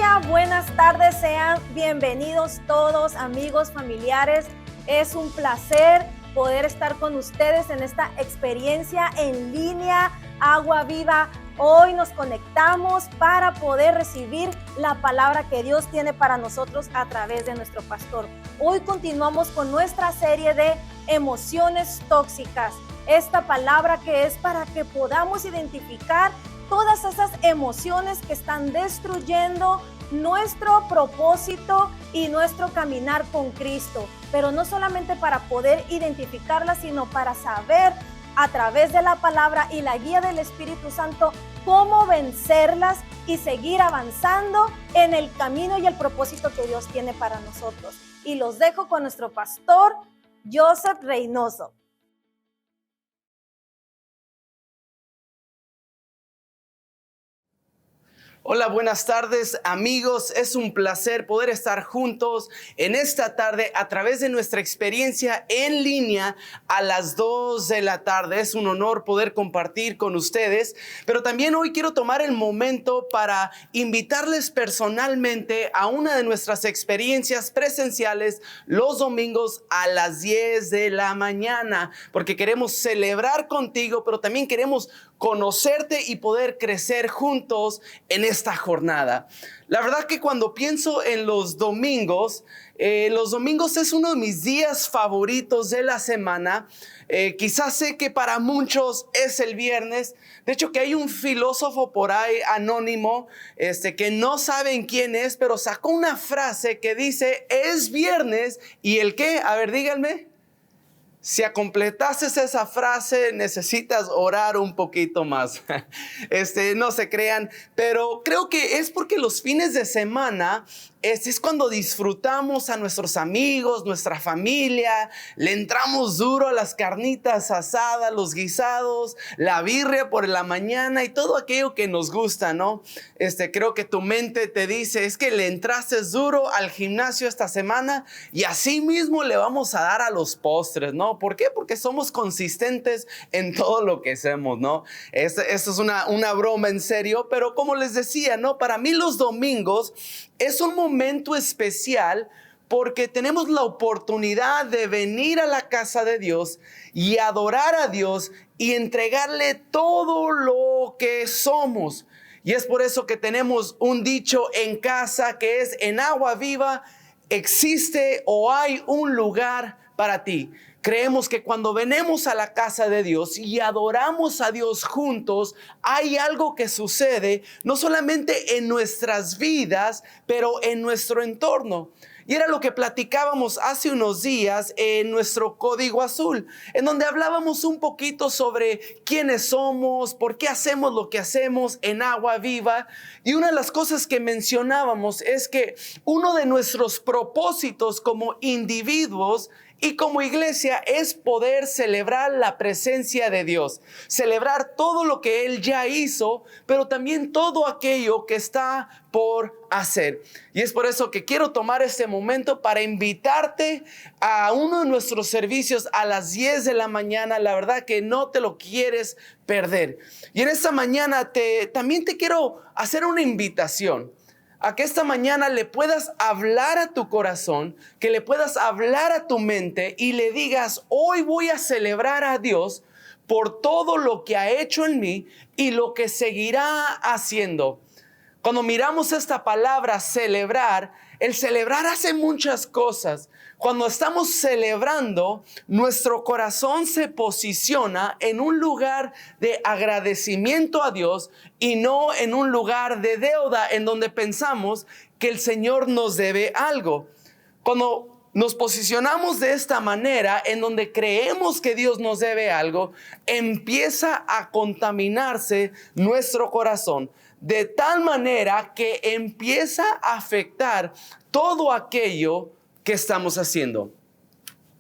día, buenas tardes, sean bienvenidos todos, amigos, familiares. Es un placer poder estar con ustedes en esta experiencia en línea, Agua Viva. Hoy nos conectamos para poder recibir la palabra que Dios tiene para nosotros a través de nuestro pastor. Hoy continuamos con nuestra serie de emociones tóxicas. Esta palabra que es para que podamos identificar todas esas emociones que están destruyendo nuestro propósito y nuestro caminar con Cristo. Pero no solamente para poder identificarlas, sino para saber a través de la palabra y la guía del Espíritu Santo cómo vencerlas y seguir avanzando en el camino y el propósito que Dios tiene para nosotros. Y los dejo con nuestro pastor, Joseph Reynoso. Hola, buenas tardes, amigos. Es un placer poder estar juntos en esta tarde a través de nuestra experiencia en línea a las 2 de la tarde. Es un honor poder compartir con ustedes, pero también hoy quiero tomar el momento para invitarles personalmente a una de nuestras experiencias presenciales los domingos a las 10 de la mañana, porque queremos celebrar contigo, pero también queremos conocerte y poder crecer juntos en esta jornada. La verdad que cuando pienso en los domingos es uno de mis días favoritos de la semana. Quizás sé que para muchos es el viernes. De hecho, que hay un filósofo por ahí anónimo, que no saben quién es, pero sacó una frase que dice, es viernes, ¿y el qué? A ver, díganme. Si completases esa frase, necesitas orar un poquito más. No se crean, pero creo que es porque los fines de semana es cuando disfrutamos a nuestros amigos, nuestra familia, le entramos duro a las carnitas asadas, los guisados, la birria por la mañana y todo aquello que nos gusta, ¿no? Creo que tu mente te dice, es que le entraste duro al gimnasio esta semana y así mismo le vamos a dar a los postres, ¿no? ¿Por qué? Porque somos consistentes en todo lo que hacemos, ¿no? Esto es una broma en serio, pero como les decía, ¿no? Para mí los domingos es un momento especial porque tenemos la oportunidad de venir a la casa de Dios y adorar a Dios y entregarle todo lo que somos. Y es por eso que tenemos un dicho en casa que es: en Agua Viva existe o hay un lugar para ti. Creemos que cuando venimos a la casa de Dios y adoramos a Dios juntos, hay algo que sucede no solamente en nuestras vidas, pero en nuestro entorno. Y era lo que platicábamos hace unos días en nuestro Código Azul, en donde hablábamos un poquito sobre quiénes somos, por qué hacemos lo que hacemos en Agua Viva. Y una de las cosas que mencionábamos es que uno de nuestros propósitos como individuos y como iglesia es poder celebrar la presencia de Dios, celebrar todo lo que Él ya hizo, pero también todo aquello que está por hacer. Y es por eso que quiero tomar este momento para invitarte a uno de nuestros servicios a las 10 de la mañana. La verdad que no te lo quieres perder. Y en esta mañana también te quiero hacer una invitación a que esta mañana le puedas hablar a tu corazón, que le puedas hablar a tu mente y le digas: hoy voy a celebrar a Dios por todo lo que ha hecho en mí y lo que seguirá haciendo. Cuando miramos esta palabra celebrar, el celebrar hace muchas cosas. Cuando estamos celebrando, nuestro corazón se posiciona en un lugar de agradecimiento a Dios y no en un lugar de deuda en donde pensamos que el Señor nos debe algo. Cuando nos posicionamos de esta manera, en donde creemos que Dios nos debe algo, empieza a contaminarse nuestro corazón, de tal manera que empieza a afectar todo aquello que estamos haciendo.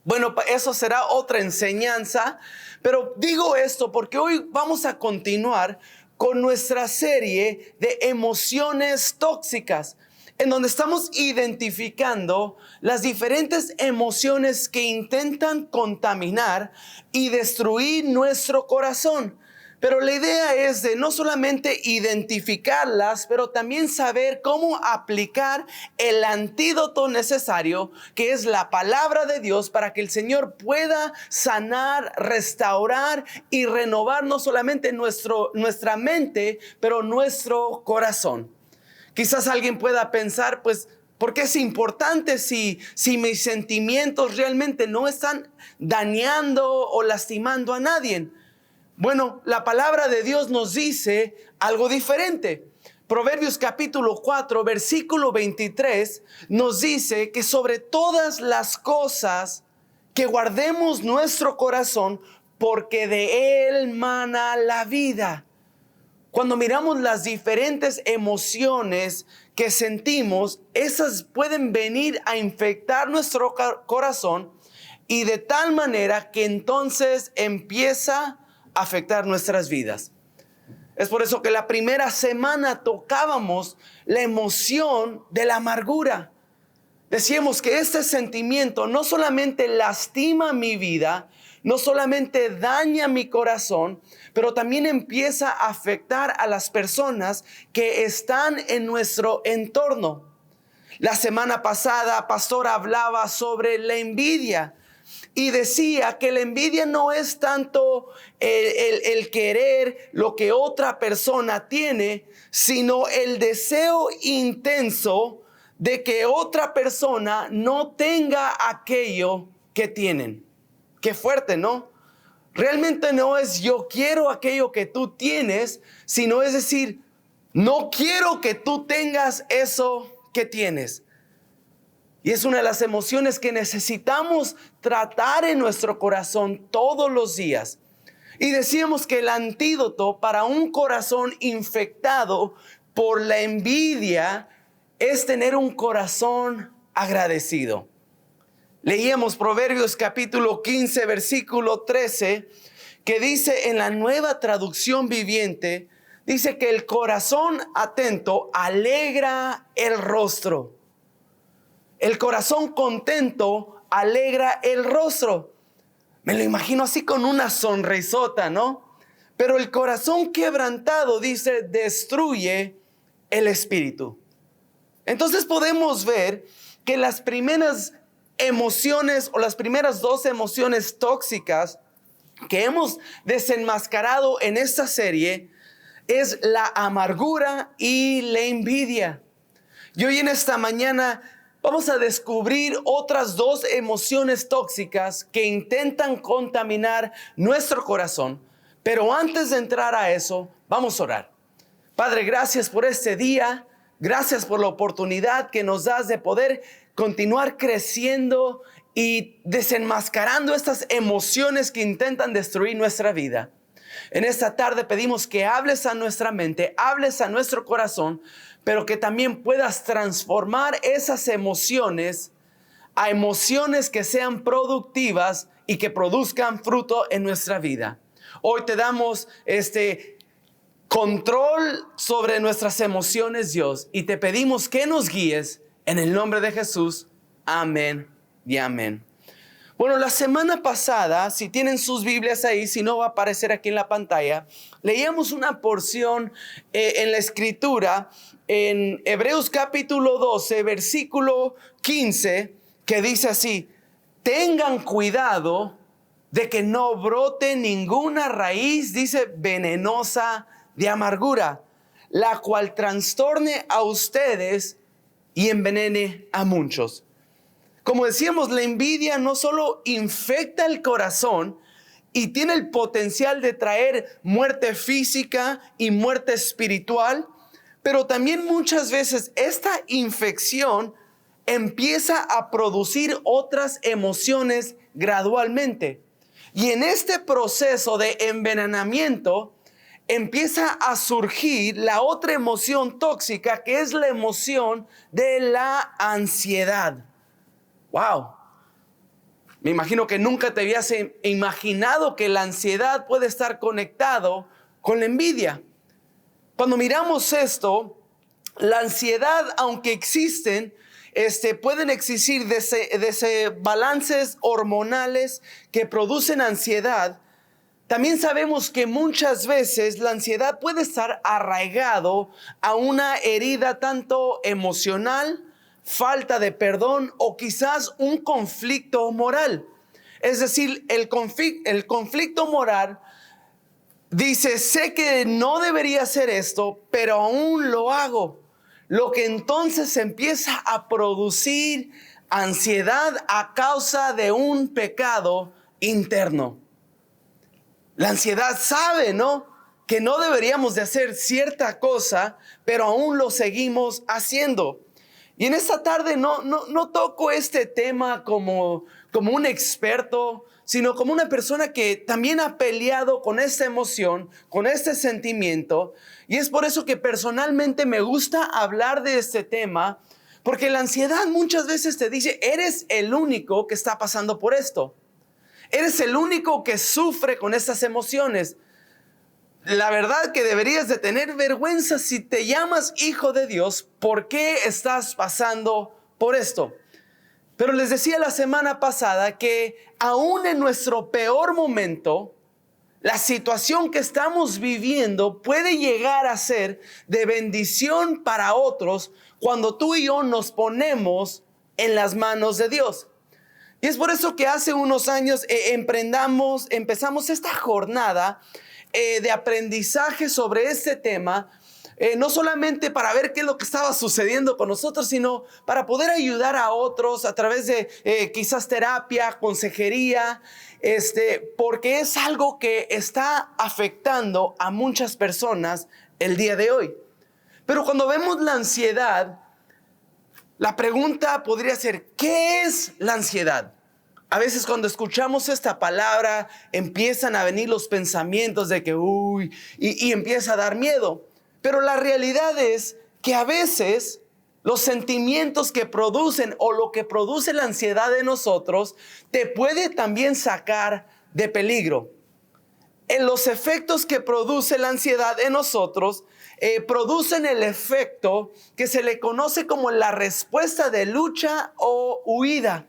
Bueno, eso será otra enseñanza, pero digo esto porque hoy vamos a continuar con nuestra serie de emociones tóxicas, en donde estamos identificando las diferentes emociones que intentan contaminar y destruir nuestro corazón. Pero la idea es de no solamente identificarlas, pero también saber cómo aplicar el antídoto necesario, que es la palabra de Dios, para que el Señor pueda sanar, restaurar y renovar no solamente nuestra mente, pero nuestro corazón. Quizás alguien pueda pensar, pues, ¿por qué es importante si mis sentimientos realmente no están dañando o lastimando a nadie? Bueno, la palabra de Dios nos dice algo diferente. Proverbios capítulo 4, versículo 23 nos dice que sobre todas las cosas que guardemos nuestro corazón, porque de él mana la vida. Cuando miramos las diferentes emociones que sentimos, esas pueden venir a infectar nuestro corazón y de tal manera que entonces empieza a afectar nuestras vidas. Es por eso que la primera semana tocábamos la emoción de la amargura. Decíamos que este sentimiento no solamente lastima mi vida, no solamente daña mi corazón, pero también empieza a afectar a las personas que están en nuestro entorno. La semana pasada, pastor hablaba sobre la envidia y decía que la envidia no es tanto el querer lo que otra persona tiene, sino el deseo intenso de que otra persona no tenga aquello que tienen. Qué fuerte, ¿no? Realmente no es yo quiero aquello que tú tienes, sino es decir, no quiero que tú tengas eso que tienes. Y es una de las emociones que necesitamos tratar en nuestro corazón todos los días. Y decíamos que el antídoto para un corazón infectado por la envidia es tener un corazón agradecido. Leíamos Proverbios capítulo 15, versículo 13, que dice en la Nueva Traducción Viviente, dice que el corazón atento alegra el rostro. El corazón contento alegra el rostro. Me lo imagino así con una sonrisota, ¿no? Pero el corazón quebrantado, dice, destruye el espíritu. Entonces podemos ver que las primeras emociones o las primeras dos emociones tóxicas que hemos desenmascarado en esta serie es la amargura y la envidia. Y hoy en esta mañana vamos a descubrir otras dos emociones tóxicas que intentan contaminar nuestro corazón. Pero antes de entrar a eso, vamos a orar. Padre, gracias por este día. Gracias por la oportunidad que nos das de poder continuar creciendo y desenmascarando estas emociones que intentan destruir nuestra vida. En esta tarde pedimos que hables a nuestra mente, hables a nuestro corazón, pero que también puedas transformar esas emociones a emociones que sean productivas y que produzcan fruto en nuestra vida. Hoy te damos control sobre nuestras emociones, Dios, y te pedimos que nos guíes en el nombre de Jesús. Amén y amén. Bueno, la semana pasada, si tienen sus Biblias ahí, si no va a aparecer aquí en la pantalla, leíamos una porción en la Escritura, en Hebreos capítulo 12, versículo 15, que dice así: tengan cuidado de que no brote ninguna raíz, dice, venenosa de amargura, la cual trastorne a ustedes y envenene a muchos. Como decíamos, la envidia no solo infecta el corazón y tiene el potencial de traer muerte física y muerte espiritual, pero también muchas veces esta infección empieza a producir otras emociones gradualmente. Y en este proceso de envenenamiento empieza a surgir la otra emoción tóxica, que es la emoción de la ansiedad. Wow. Me imagino que nunca te habías imaginado que la ansiedad puede estar conectado con la envidia. Cuando miramos esto, la ansiedad, aunque existen, pueden existir desabalances hormonales que producen ansiedad, También sabemos que muchas veces la ansiedad puede estar arraigado a una herida tanto emocional, falta de perdón o quizás un conflicto moral. Es decir, el conflicto moral dice, sé que no debería hacer esto, pero aún lo hago. Lo que entonces empieza a producir ansiedad a causa de un pecado interno. La ansiedad sabe, ¿no?, que no deberíamos de hacer cierta cosa, pero aún lo seguimos haciendo. Y en esta tarde no toco este tema como un experto, sino como una persona que también ha peleado con esta emoción, con este sentimiento. Y es por eso que personalmente me gusta hablar de este tema, porque la ansiedad muchas veces te dice, eres el único que está pasando por esto. Eres el único que sufre con estas emociones. La verdad que deberías de tener vergüenza si te llamas hijo de Dios. ¿Por qué estás pasando por esto? Pero les decía la semana pasada que aún en nuestro peor momento, la situación que estamos viviendo puede llegar a ser de bendición para otros cuando tú y yo nos ponemos en las manos de Dios. Y es por eso que hace unos años empezamos esta jornada de aprendizaje sobre este tema, no solamente para ver qué es lo que estaba sucediendo con nosotros, sino para poder ayudar a otros a través de quizás terapia, consejería, porque es algo que está afectando a muchas personas el día de hoy. Pero cuando vemos la ansiedad, la pregunta podría ser, ¿qué es la ansiedad? A veces cuando escuchamos esta palabra empiezan a venir los pensamientos de que y empieza a dar miedo. Pero la realidad es que a veces los sentimientos que producen o lo que produce la ansiedad en nosotros te puede también sacar de peligro. En los efectos que produce la ansiedad en nosotros producen el efecto que se le conoce como la respuesta de lucha o huida,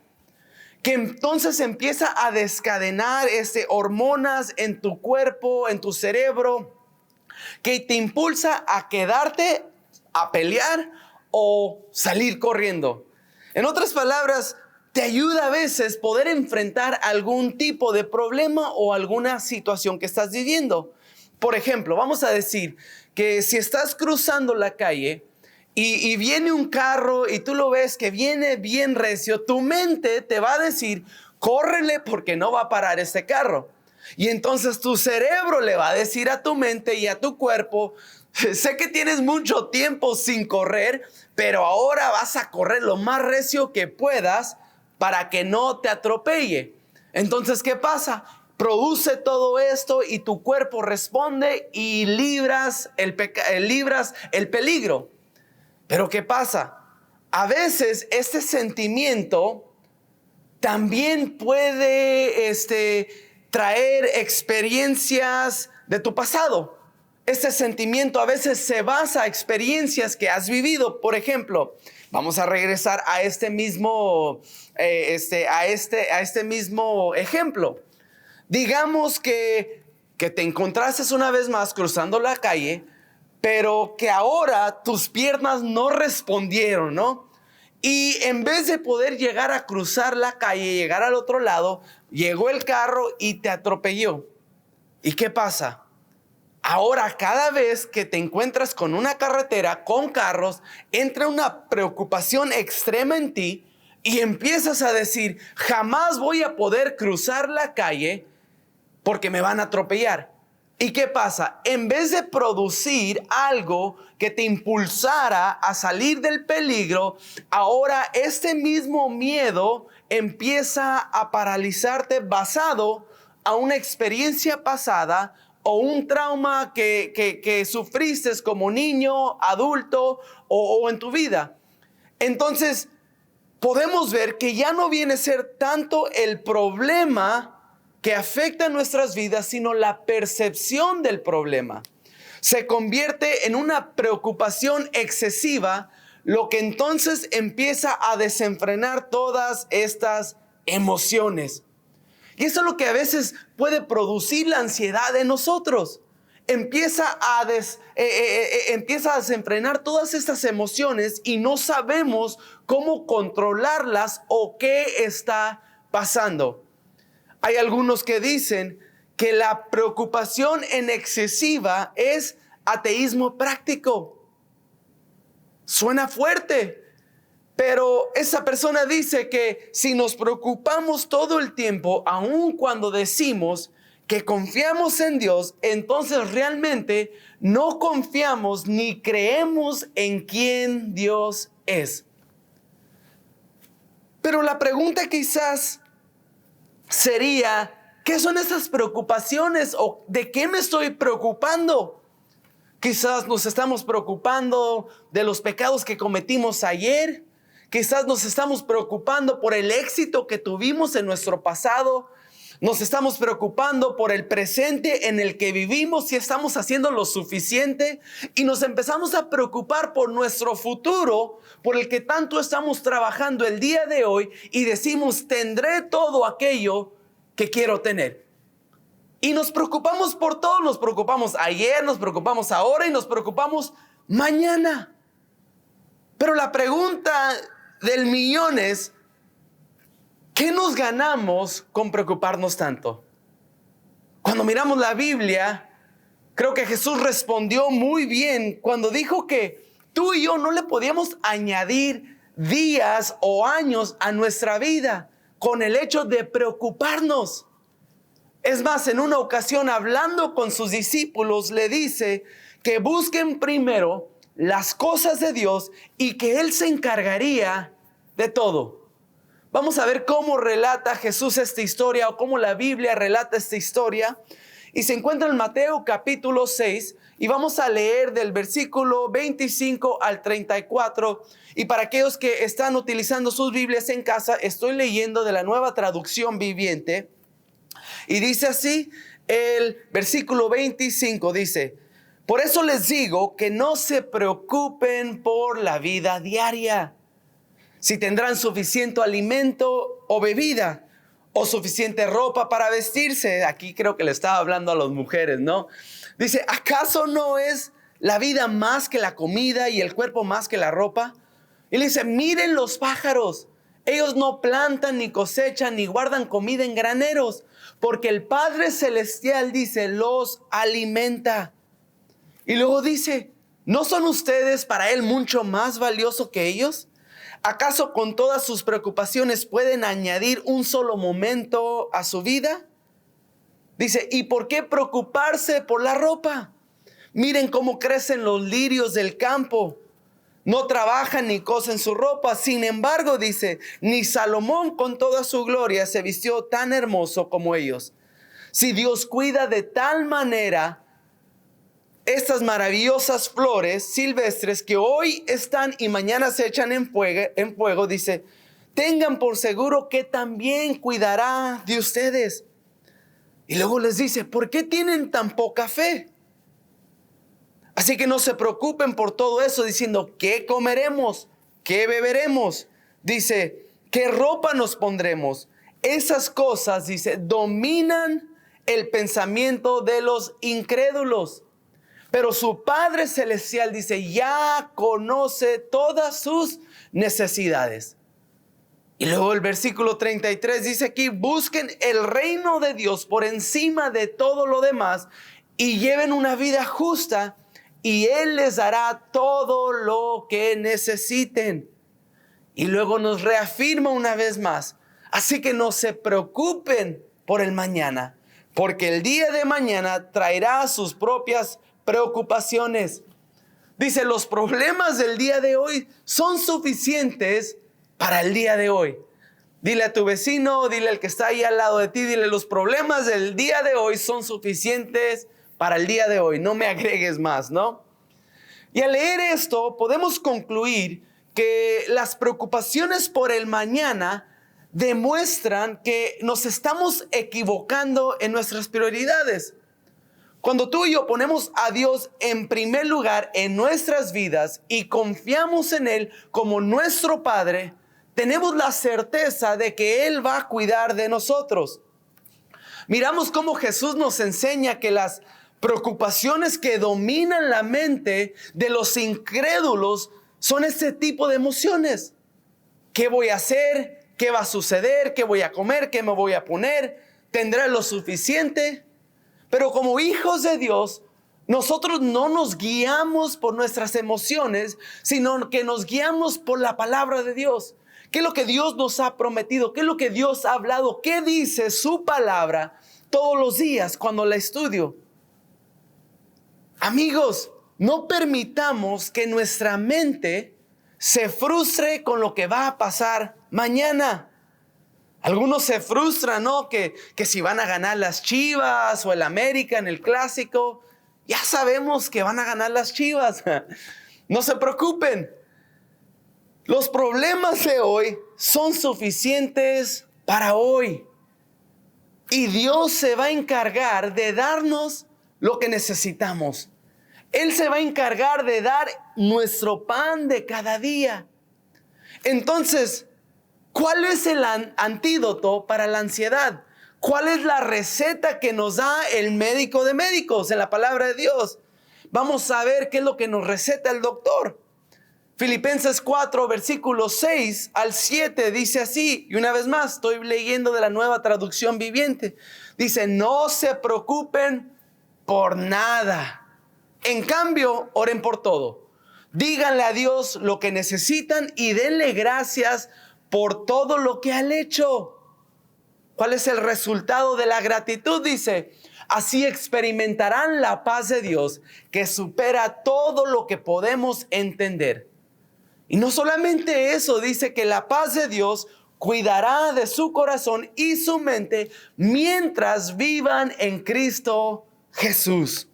que entonces empieza a descadenar hormonas en tu cuerpo, en tu cerebro, que te impulsa a quedarte, a pelear o salir corriendo. En otras palabras, te ayuda a veces poder enfrentar algún tipo de problema o alguna situación que estás viviendo. Por ejemplo, vamos a decir que si estás cruzando la calle y viene un carro y tú lo ves que viene bien recio, tu mente te va a decir, córrele porque no va a parar este carro. Y entonces tu cerebro le va a decir a tu mente y a tu cuerpo, sé que tienes mucho tiempo sin correr, pero ahora vas a correr lo más recio que puedas para que no te atropelle. Entonces, ¿qué pasa? Produce todo esto y tu cuerpo responde y libras el peligro. Pero ¿qué pasa? A veces este sentimiento también puede traer experiencias de tu pasado. Este sentimiento a veces se basa en experiencias que has vivido. Por ejemplo, vamos a regresar a este mismo ejemplo. Digamos que te encontraste una vez más cruzando la calle, pero que ahora tus piernas no respondieron, ¿no? Y en vez de poder llegar a cruzar la calle, llegar al otro lado, llegó el carro y te atropelló. ¿Y qué pasa? Ahora, cada vez que te encuentras con una carretera con carros, entra una preocupación extrema en ti y empiezas a decir, jamás voy a poder cruzar la calle porque me van a atropellar. ¿Y qué pasa? En vez de producir algo que te impulsara a salir del peligro, ahora este mismo miedo empieza a paralizarte basado a una experiencia pasada o un trauma que sufriste como niño, adulto o en tu vida. Entonces, podemos ver que ya no viene a ser tanto el problema que afecta nuestras vidas, sino la percepción del problema. Se convierte en una preocupación excesiva, lo que entonces empieza a desenfrenar todas estas emociones. Y eso es lo que a veces puede producir la ansiedad en nosotros. Empieza a desenfrenar todas estas emociones y no sabemos cómo controlarlas o qué está pasando. Hay algunos que dicen que la preocupación en excesiva es ateísmo práctico. Suena fuerte, pero esa persona dice que si nos preocupamos todo el tiempo, aun cuando decimos que confiamos en Dios, entonces realmente no confiamos ni creemos en quién Dios es. Pero la pregunta quizás sería, ¿qué son esas preocupaciones o de qué me estoy preocupando? Quizás nos estamos preocupando de los pecados que cometimos ayer. Quizás nos estamos preocupando por el éxito que tuvimos en nuestro pasado. Nos estamos preocupando por el presente en el que vivimos, si estamos haciendo lo suficiente, y nos empezamos a preocupar por nuestro futuro, por el que tanto estamos trabajando el día de hoy, y decimos, tendré todo aquello que quiero tener. Y nos preocupamos por todo, nos preocupamos ayer, nos preocupamos ahora y nos preocupamos mañana. Pero la pregunta del millón es, ¿qué nos ganamos con preocuparnos tanto? Cuando miramos la Biblia, creo que Jesús respondió muy bien cuando dijo que tú y yo no le podíamos añadir días o años a nuestra vida con el hecho de preocuparnos. Es más, en una ocasión hablando con sus discípulos, le dice que busquen primero las cosas de Dios y que Él se encargaría de todo. Vamos a ver cómo relata Jesús esta historia o cómo la Biblia relata esta historia. Y se encuentra en Mateo capítulo 6 y vamos a leer del versículo 25 al 34. Y para aquellos que están utilizando sus Biblias en casa, estoy leyendo de la Nueva Traducción Viviente. Y dice así, el versículo 25 dice, por eso les digo que no se preocupen por la vida diaria, si tendrán suficiente alimento o bebida, o suficiente ropa para vestirse. Aquí creo que le estaba hablando a las mujeres, ¿no? Dice, ¿acaso no es la vida más que la comida y el cuerpo más que la ropa? Y le dice, miren los pájaros. Ellos no plantan, ni cosechan, ni guardan comida en graneros, porque el Padre Celestial, dice, los alimenta. Y luego dice, ¿no son ustedes para Él mucho más valiosos que ellos? ¿Acaso con todas sus preocupaciones pueden añadir un solo momento a su vida? Dice, ¿y por qué preocuparse por la ropa? Miren cómo crecen los lirios del campo. No trabajan ni cosen su ropa. Sin embargo, dice, ni Salomón con toda su gloria se vistió tan hermoso como ellos. Si Dios cuida de tal manera estas maravillosas flores silvestres que hoy están y mañana se echan en fuego, dice, tengan por seguro que también cuidará de ustedes. Y luego les dice, ¿por qué tienen tan poca fe? Así que no se preocupen por todo eso diciendo, ¿qué comeremos? ¿Qué beberemos? Dice, ¿qué ropa nos pondremos? Esas cosas, dice, dominan el pensamiento de los incrédulos. Pero su Padre Celestial, dice, ya conoce todas sus necesidades. Y luego el versículo 33 dice aquí, busquen el reino de Dios por encima de todo lo demás y lleven una vida justa y Él les dará todo lo que necesiten. Y luego nos reafirma una vez más, así que no se preocupen por el mañana, porque el día de mañana traerá sus propias preocupaciones. Dice, los problemas del día de hoy son suficientes para el día de hoy. Dile a tu vecino, dile al que está ahí al lado de ti, dile, los problemas del día de hoy son suficientes para el día de hoy. No me agregues más, ¿no? Y al leer esto, podemos concluir que las preocupaciones por el mañana demuestran que nos estamos equivocando en nuestras prioridades. Cuando tú y yo ponemos a Dios en primer lugar en nuestras vidas y confiamos en Él como nuestro Padre, tenemos la certeza de que Él va a cuidar de nosotros. Miramos cómo Jesús nos enseña que las preocupaciones que dominan la mente de los incrédulos son este tipo de emociones. ¿Qué voy a hacer? ¿Qué va a suceder? ¿Qué voy a comer? ¿Qué me voy a poner? ¿Tendré lo suficiente? Pero como hijos de Dios, nosotros no nos guiamos por nuestras emociones, sino que nos guiamos por la palabra de Dios. ¿Qué es lo que Dios nos ha prometido? ¿Qué es lo que Dios ha hablado? ¿Qué dice su palabra todos los días cuando la estudio? Amigos, no permitamos que nuestra mente se frustre con lo que va a pasar mañana. Algunos se frustran, ¿no? Que si van a ganar las Chivas o el América en el clásico. Ya sabemos que van a ganar las Chivas. No se preocupen. Los problemas de hoy son suficientes para hoy. Y Dios se va a encargar de darnos lo que necesitamos. Él se va a encargar de dar nuestro pan de cada día. Entonces, ¿cuál es el antídoto para la ansiedad? ¿Cuál es la receta que nos da el médico de médicos en la palabra de Dios? Vamos a ver qué es lo que nos receta el doctor. Filipenses 4, versículos 6 al 7 dice así, y una vez más estoy leyendo de la Nueva Traducción Viviente. Dice, no se preocupen por nada. En cambio, oren por todo. Díganle a Dios lo que necesitan y denle gracias por todo lo que han hecho. ¿Cuál es el resultado de la gratitud? Dice, así experimentarán la paz de Dios que supera todo lo que podemos entender. Y no solamente eso, dice que la paz de Dios cuidará de su corazón y su mente mientras vivan en Cristo Jesús.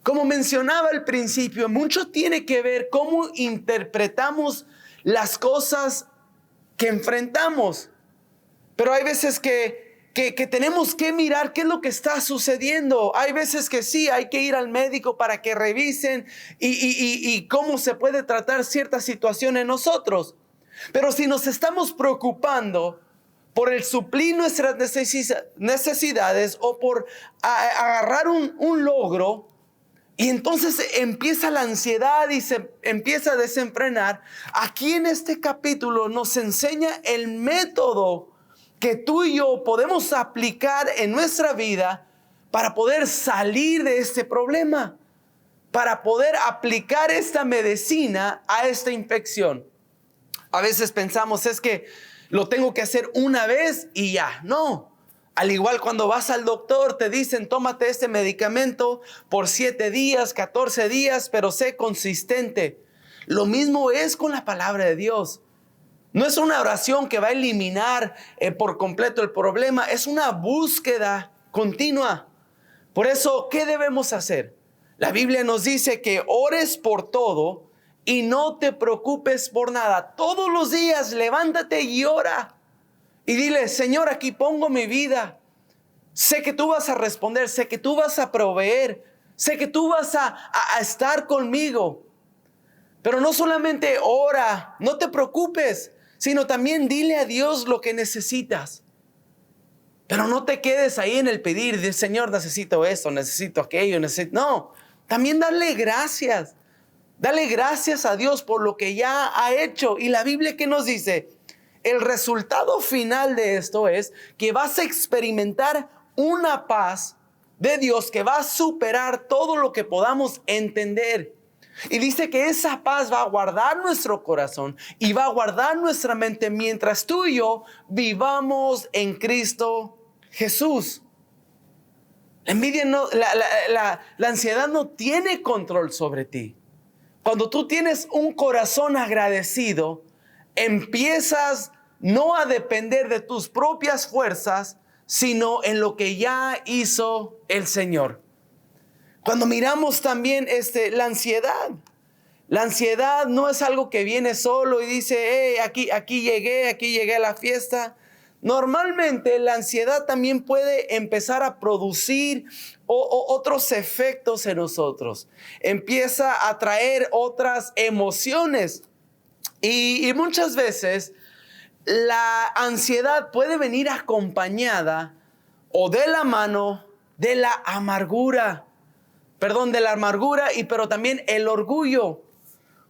Como mencionaba al principio, mucho tiene que ver cómo interpretamos las cosas que enfrentamos. Pero hay veces que tenemos que mirar qué es lo que está sucediendo. Hay veces que sí, hay que ir al médico para que revisen y cómo se puede tratar cierta situación en nosotros. Pero si nos estamos preocupando por el suplir nuestras necesidades o por agarrar un logro, y entonces empieza la ansiedad y se empieza a desenfrenar. Aquí en este capítulo nos enseña el método que tú y yo podemos aplicar en nuestra vida para poder salir de este problema, para poder aplicar esta medicina a esta infección. A veces pensamos, es que lo tengo que hacer una vez y ya. No. Al igual cuando vas al doctor te dicen tómate este medicamento por 7 días, 14 días, pero sé consistente. Lo mismo es con la palabra de Dios. No es una oración que va a eliminar por completo el problema, es una búsqueda continua. Por eso, ¿qué debemos hacer? La Biblia nos dice que ores por todo y no te preocupes por nada. Todos los días levántate y ora. Y dile, Señor, aquí pongo mi vida. Sé que tú vas a responder, sé que tú vas a proveer, sé que tú vas a estar conmigo. Pero no solamente ora, no te preocupes, sino también dile a Dios lo que necesitas. Pero no te quedes ahí en el pedir, de Señor, necesito esto, necesito aquello, No, también dale gracias. Dale gracias a Dios por lo que ya ha hecho. Y la Biblia, ¿qué nos dice? El resultado final de esto es que vas a experimentar una paz de Dios que va a superar todo lo que podamos entender. Y dice que esa paz va a guardar nuestro corazón y va a guardar nuestra mente mientras tú y yo vivamos en Cristo Jesús. La envidia la ansiedad no tiene control sobre ti. Cuando tú tienes un corazón agradecido, empiezas no a depender de tus propias fuerzas, sino en lo que ya hizo el Señor. Cuando miramos también la ansiedad no es algo que viene solo y dice, aquí llegué a la fiesta. Normalmente la ansiedad también puede empezar a producir otros efectos en nosotros. Empieza a traer otras emociones. Y muchas veces la ansiedad puede venir acompañada o de la mano de la amargura. Perdón, de la amargura, pero también el orgullo.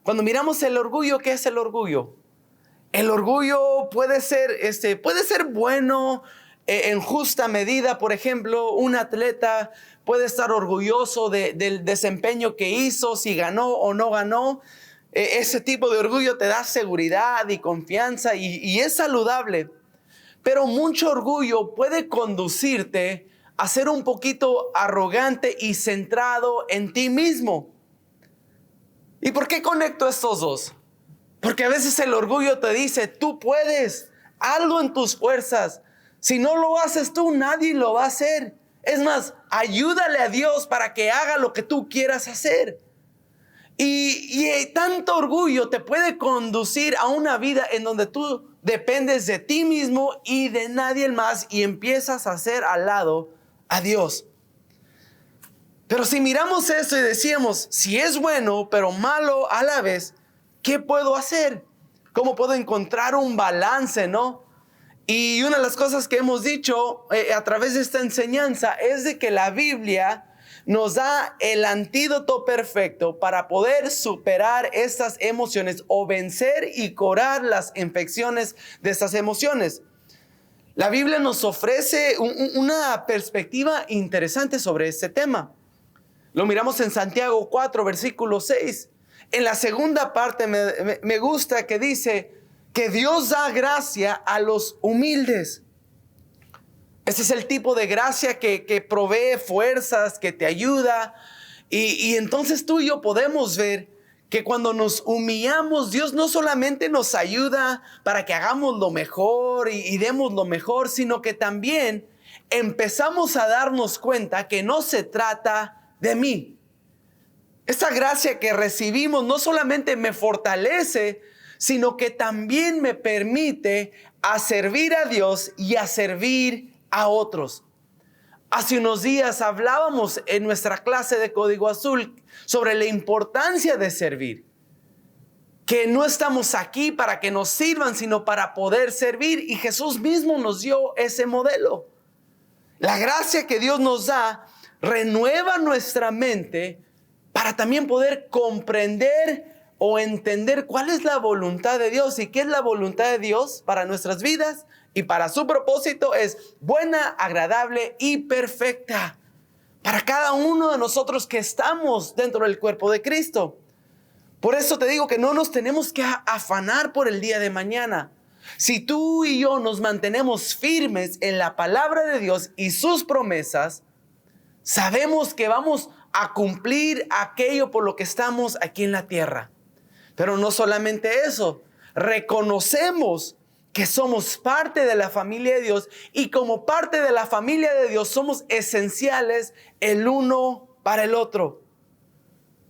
Cuando miramos el orgullo, ¿qué es el orgullo? El orgullo puede ser bueno en justa medida. Por ejemplo, un atleta puede estar orgulloso del desempeño que hizo, si ganó o no ganó. Ese tipo de orgullo te da seguridad y confianza y es saludable. Pero mucho orgullo puede conducirte a ser un poquito arrogante y centrado en ti mismo. ¿Y por qué conecto estos dos? Porque a veces el orgullo te dice, tú puedes, hazlo en tus fuerzas. Si no lo haces tú, nadie lo va a hacer. Es más, ayúdale a Dios para que haga lo que tú quieras hacer. Y tanto orgullo te puede conducir a una vida en donde tú dependes de ti mismo y de nadie más y empiezas a hacer al lado a Dios. Pero si miramos esto y decíamos, si es bueno pero malo a la vez, ¿qué puedo hacer? ¿Cómo puedo encontrar un balance, no? Y una de las cosas que hemos dicho a través de esta enseñanza es de que la Biblia nos da el antídoto perfecto para poder superar estas emociones o vencer y curar las infecciones de estas emociones. La Biblia nos ofrece una perspectiva interesante sobre este tema. Lo miramos en Santiago 4, versículo 6. En la segunda parte me gusta que dice que Dios da gracia a los humildes. Ese es el tipo de gracia que provee fuerzas, que te ayuda. Y entonces tú y yo podemos ver que cuando nos humillamos, Dios no solamente nos ayuda para que hagamos lo mejor y demos lo mejor, sino que también empezamos a darnos cuenta que no se trata de mí. Esta gracia que recibimos no solamente me fortalece, sino que también me permite a servir a Dios y a servir a otros. Hace unos días hablábamos en nuestra clase de Código Azul sobre la importancia de servir. Que no estamos aquí para que nos sirvan, sino para poder servir. Y Jesús mismo nos dio ese modelo. La gracia que Dios nos da renueva nuestra mente para también poder comprender o entender cuál es la voluntad de Dios. ¿Y qué es la voluntad de Dios para nuestras vidas? Y para su propósito es buena, agradable y perfecta para cada uno de nosotros que estamos dentro del cuerpo de Cristo. Por eso te digo que no nos tenemos que afanar por el día de mañana. Si tú y yo nos mantenemos firmes en la palabra de Dios y sus promesas, sabemos que vamos a cumplir aquello por lo que estamos aquí en la tierra. Pero no solamente eso, reconocemos que somos parte de la familia de Dios y como parte de la familia de Dios somos esenciales el uno para el otro.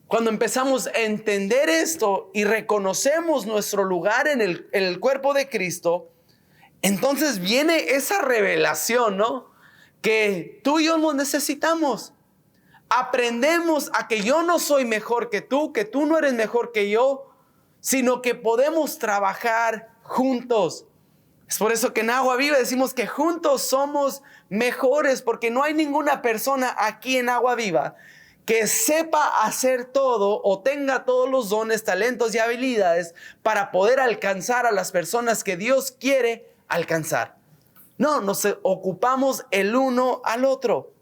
Cuando empezamos a entender esto y reconocemos nuestro lugar en el cuerpo de Cristo, entonces viene esa revelación, ¿no? Que tú y yo nos necesitamos. Aprendemos a que yo no soy mejor que tú no eres mejor que yo, sino que podemos trabajar juntos. Es por eso que en Agua Viva decimos que juntos somos mejores, porque no hay ninguna persona aquí en Agua Viva que sepa hacer todo o tenga todos los dones, talentos y habilidades para poder alcanzar a las personas que Dios quiere alcanzar. No, nos ocupamos el uno al otro.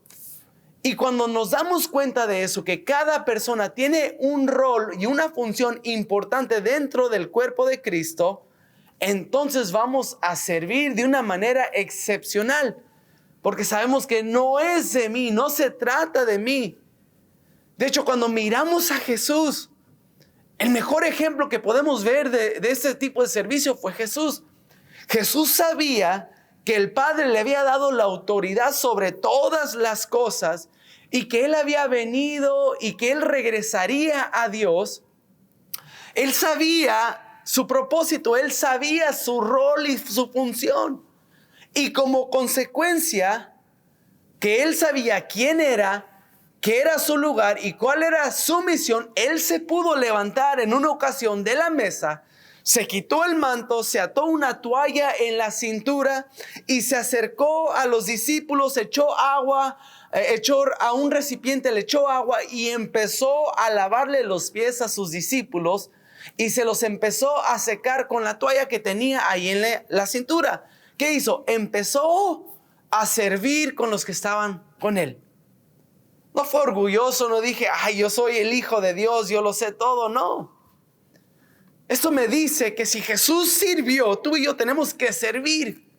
Y cuando nos damos cuenta de eso, que cada persona tiene un rol y una función importante dentro del cuerpo de Cristo, entonces vamos a servir de una manera excepcional. Porque sabemos que no es de mí, no se trata de mí. De hecho, cuando miramos a Jesús, el mejor ejemplo que podemos ver de este tipo de servicio fue Jesús. Jesús sabía que el Padre le había dado la autoridad sobre todas las cosas y que Él había venido y que Él regresaría a Dios. Él sabía su propósito, Él sabía su rol y su función. Y como consecuencia, que Él sabía quién era, qué era su lugar y cuál era su misión, Él se pudo levantar en una ocasión de la mesa, se quitó el manto, se ató una toalla en la cintura y se acercó a los discípulos, echó a un recipiente, le echó agua y empezó a lavarle los pies a sus discípulos y se los empezó a secar con la toalla que tenía ahí en la cintura. ¿Qué hizo? Empezó a servir con los que estaban con él. No fue orgulloso, no dije, ay, yo soy el Hijo de Dios, yo lo sé todo, no. Esto me dice que si Jesús sirvió, tú y yo tenemos que servir.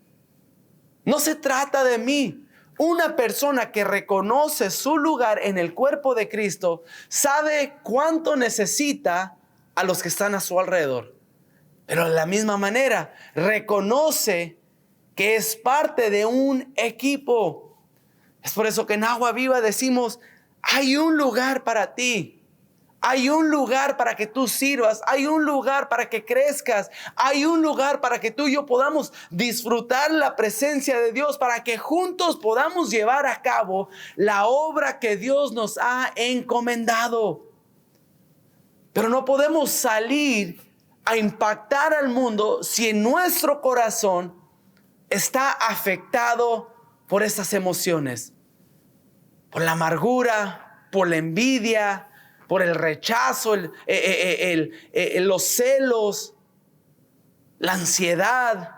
No se trata de mí. Una persona que reconoce su lugar en el cuerpo de Cristo sabe cuánto necesita a los que están a su alrededor. Pero de la misma manera, reconoce que es parte de un equipo. Es por eso que en Agua Viva decimos, hay un lugar para ti. Hay un lugar para que tú sirvas, hay un lugar para que crezcas, hay un lugar para que tú y yo podamos disfrutar la presencia de Dios, para que juntos podamos llevar a cabo la obra que Dios nos ha encomendado. Pero no podemos salir a impactar al mundo si en nuestro corazón está afectado por estas emociones, por la amargura, por la envidia, por el rechazo, los celos, la ansiedad,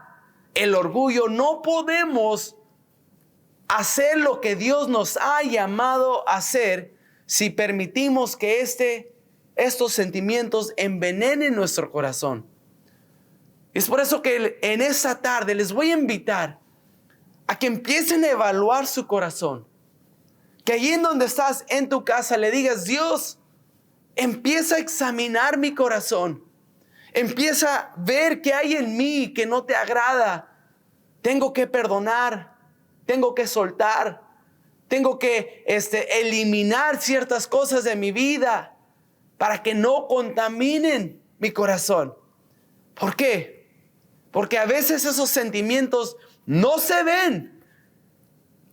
el orgullo. No podemos hacer lo que Dios nos ha llamado a hacer si permitimos que estos sentimientos envenenen nuestro corazón. Es por eso que en esta tarde les voy a invitar a que empiecen a evaluar su corazón. Que allí en donde estás, en tu casa, le digas, Dios, empieza a examinar mi corazón. Empieza a ver qué hay en mí que no te agrada. Tengo que perdonar. Tengo que soltar. Tengo que eliminar ciertas cosas de mi vida para que no contaminen mi corazón. ¿Por qué? Porque a veces esos sentimientos no se ven,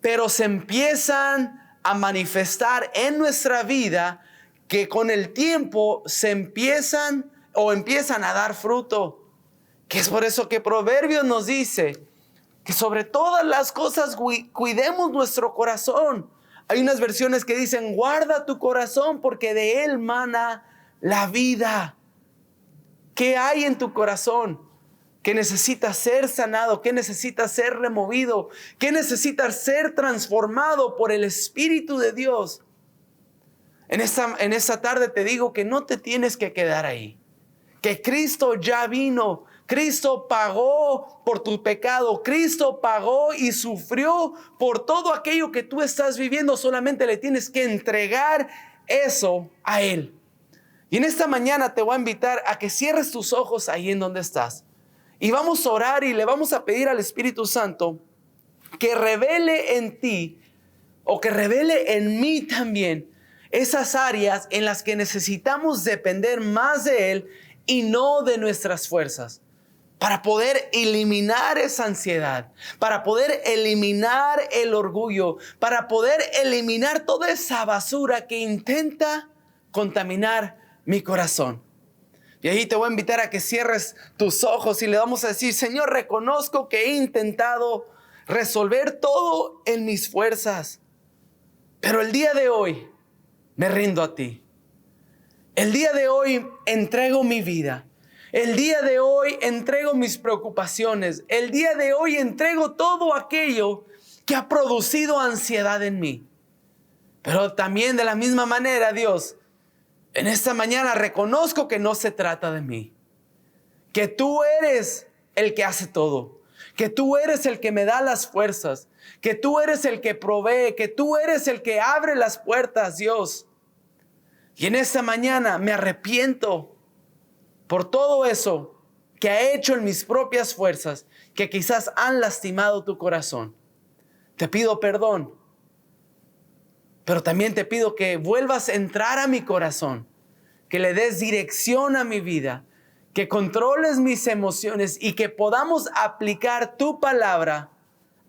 pero se empiezan a manifestar en nuestra vida, que con el tiempo se empiezan a dar fruto. Que es por eso que Proverbios nos dice que sobre todas las cosas cuidemos nuestro corazón. Hay unas versiones que dicen, guarda tu corazón porque de él mana la vida. ¿Qué hay en tu corazón que necesita ser sanado? ¿Qué necesita ser removido? ¿Qué necesita ser transformado por el Espíritu de Dios? En esta tarde te digo que no te tienes que quedar ahí. Que Cristo ya vino. Cristo pagó por tu pecado. Cristo pagó y sufrió por todo aquello que tú estás viviendo. Solamente le tienes que entregar eso a Él. Y en esta mañana te voy a invitar a que cierres tus ojos ahí en donde estás. Y vamos a orar y le vamos a pedir al Espíritu Santo que revele en ti o que revele en mí también esas áreas en las que necesitamos depender más de Él y no de nuestras fuerzas, para poder eliminar esa ansiedad, para poder eliminar el orgullo, para poder eliminar toda esa basura que intenta contaminar mi corazón. Y ahí te voy a invitar a que cierres tus ojos y le vamos a decir, Señor, reconozco que he intentado resolver todo en mis fuerzas, pero el día de hoy me rindo a ti. El día de hoy entrego mi vida. El día de hoy entrego mis preocupaciones. El día de hoy entrego todo aquello que ha producido ansiedad en mí. Pero también de la misma manera, Dios, en esta mañana reconozco que no se trata de mí. Que tú eres el que hace todo. Que tú eres el que me da las fuerzas. Que tú eres el que provee. Que tú eres el que abre las puertas, Dios. Y en esta mañana me arrepiento por todo eso que he hecho en mis propias fuerzas, que quizás han lastimado tu corazón. Te pido perdón, pero también te pido que vuelvas a entrar a mi corazón, que le des dirección a mi vida, que controles mis emociones y que podamos aplicar tu palabra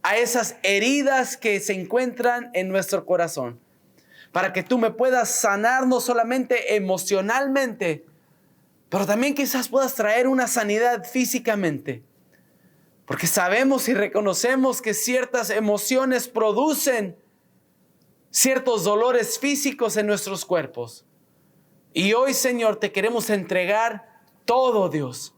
a esas heridas que se encuentran en nuestro corazón. Para que tú me puedas sanar no solamente emocionalmente, pero también quizás puedas traer una sanidad físicamente. Porque sabemos y reconocemos que ciertas emociones producen ciertos dolores físicos en nuestros cuerpos. Y hoy, Señor, te queremos entregar todo, Dios,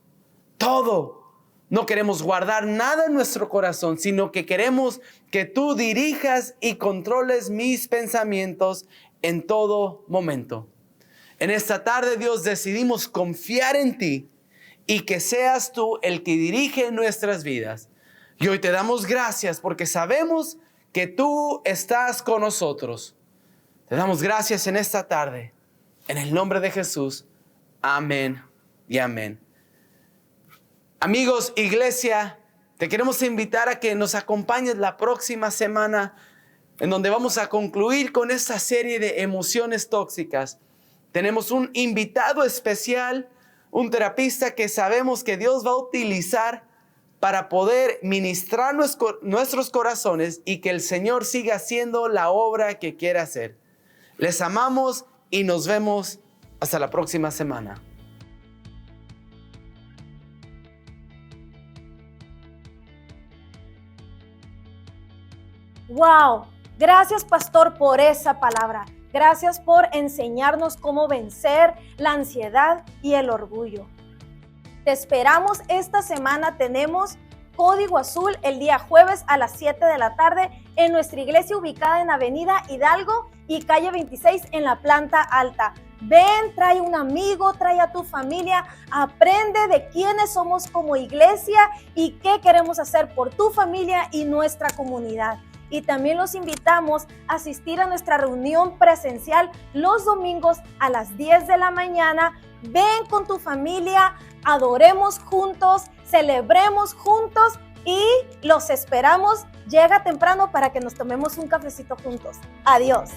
todo. No queremos guardar nada en nuestro corazón, sino que queremos que tú dirijas y controles mis pensamientos en todo momento. En esta tarde, Dios, decidimos confiar en ti y que seas tú el que dirige nuestras vidas. Y hoy te damos gracias porque sabemos que tú estás con nosotros. Te damos gracias en esta tarde. En el nombre de Jesús. Amén y amén. Amigos, iglesia, te queremos invitar a que nos acompañes la próxima semana, en donde vamos a concluir con esta serie de emociones tóxicas. Tenemos un invitado especial, un terapista que sabemos que Dios va a utilizar para poder ministrar nuestros corazones y que el Señor siga haciendo la obra que quiere hacer. Les amamos y nos vemos hasta la próxima semana. ¡Wow! Gracias, pastor, por esa palabra. Gracias por enseñarnos cómo vencer la ansiedad y el orgullo. Te esperamos esta semana. Tenemos Código Azul el día jueves a las 7 de la tarde en nuestra iglesia ubicada en Avenida Hidalgo y calle 26 en la planta alta. Ven, trae un amigo, trae a tu familia, aprende de quiénes somos como iglesia y qué queremos hacer por tu familia y nuestra comunidad. Y también los invitamos a asistir a nuestra reunión presencial los domingos a las 10 de la mañana. Ven con tu familia, adoremos juntos, celebremos juntos y los esperamos. Llega temprano para que nos tomemos un cafecito juntos. Adiós.